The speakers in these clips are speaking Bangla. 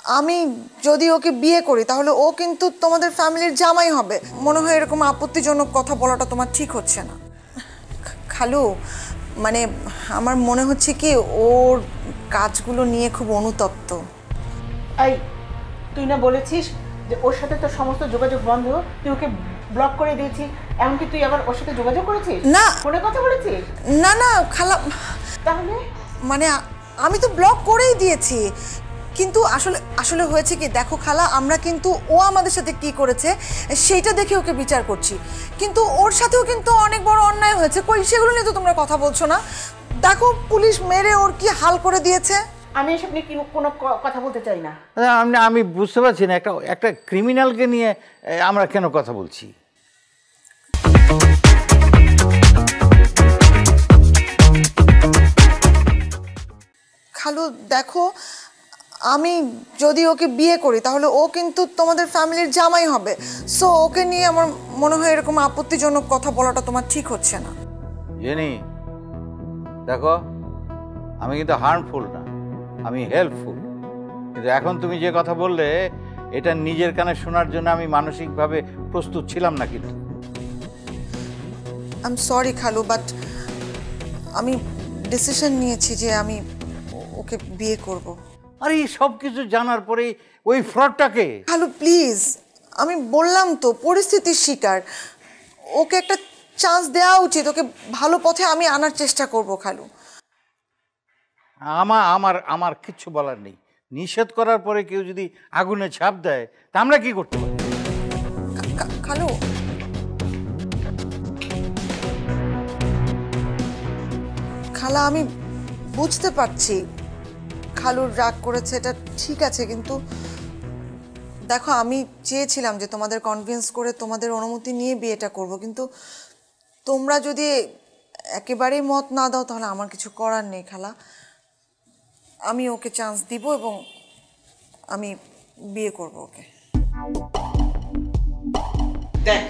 আমি যদি ওকে বিয়ে করি তাহলে ও কিন্তু তোমাদের ফ্যামিলির জামাই হবে। মনে হয় এরকম আপত্তিজনক কথা বলাটা তোমার ঠিক হচ্ছে না। খালু, মানে আমার মনে হচ্ছে কি ওর কাজগুলো নিয়ে খুব অনুতপ্ত। এই তুই না বলেছিস যে ওর সাথে তোর সমস্ত যোগাযোগ বন্ধ, তুই ওকে ব্লক করে দিয়েছিস, এমনকি তুই আবার ওর সাথে যোগাযোগ করেছিস? না, ফোনে কথা বলেছিস? না না খালা, তাহলে মানে আমি তো ব্লক করেই দিয়েছি, কিন্তু আসলে আসলে হয়েছে কি দেখো খালা, আমরা কিন্তু ও আমাদের সাথে কি করেছে সেইটা দেখে ওকে বিচার করছি, কিন্তু ওর সাথেও কিন্তু অনেক বড় অন্যায় হয়েছে। কই সেগুলো নিয়ে তো তোমরা কথা বলছো না? দেখো পুলিশ মেরে ওর কি হাল করে দিয়েছে। আমি এসব নিয়ে কোনো কথা বলতে চাই না। আমি বুঝতে পারছি না একটা ক্রিমিনালকে নিয়ে আমরা কেন কথা বলছি। খালু দেখো, আমি যদি ওকে বিয়ে করি তাহলে ও কিন্তু তোমাদের ফ্যামিলির জামাই হবে। সো ওকে নিয়ে আমার মনে হয় এরকম আপত্তিজনক কথা বলাটা তোমার ঠিক হচ্ছে না। জেনি দেখো, আমি কিন্তু হার্মফুল না, আমি হেল্পফুল। কিন্তু এখন তুমি যে কথা বললে এটা নিজের কানে শোনার জন্য আমি মানসিকভাবে প্রস্তুত ছিলাম না। কিন্তু আই এম সরি খালু, বাট আমি ডিসিশন নিয়েছি যে আমি ওকে বিয়ে করব। আরে সব কিছু জানার পরে ওই ফ্রডটাকে। খালু প্লিজ, আমি বললাম তো পরিস্থিতির শিকার, ওকে একটা চান্স দেওয়া উচিত, ওকে ভালো পথে আমি আনার চেষ্টা করব। খালু আমার আমার কিচ্ছু বলার নেই। নিষেধ করার পরে কেউ যদি আগুনে ছাপ দেয় তা আমরা কি করতে পারি? খালু খালা, আমি বুঝতে পারছি খালুর রাগ করেছে, এটা ঠিক আছে, কিন্তু দেখো আমি চেয়েছিলাম যে তোমাদের কনভিন্স করে তোমাদের অনুমতি নিয়ে বিয়েটা করব, কিন্তু তোমরা যদি একেবারেই মত না দাও তাহলে আমার কিছু করার নেই। খালা আমি ওকে চান্স দিব এবং আমি বিয়ে করব ওকে। দেখ,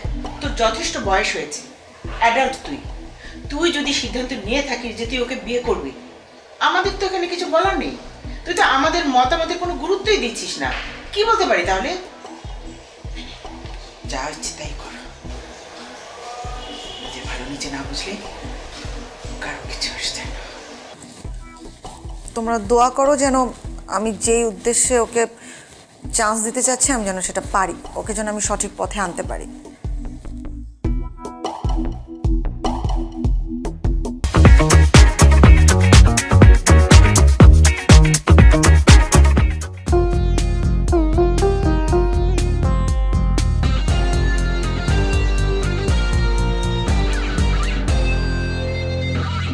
তোর যথেষ্ট বয়স হয়েছে, অ্যাডাল্ট তুই। তুই যদি সিদ্ধান্ত নিয়ে থাকিস যে তুই ওকে বিয়ে করবি, আমাদের তো এখানে কিছু বলার নেই। তুই তো আমাদের মতামতের কোনো গুরুত্বই দিচ্ছিস না। কি বলতে পারি তাহলে? যা ইচ্ছে তাই কর। নিজে ভালো নিজে না বুঝলে কারো কিছু আসছে না। তোমরা দোয়া করো যেন আমি যেই উদ্দেশ্যে ওকে চান্স দিতে চাচ্ছি আমি যেন সেটা পারি, ওকে যেন আমি সঠিক পথে আনতে পারি।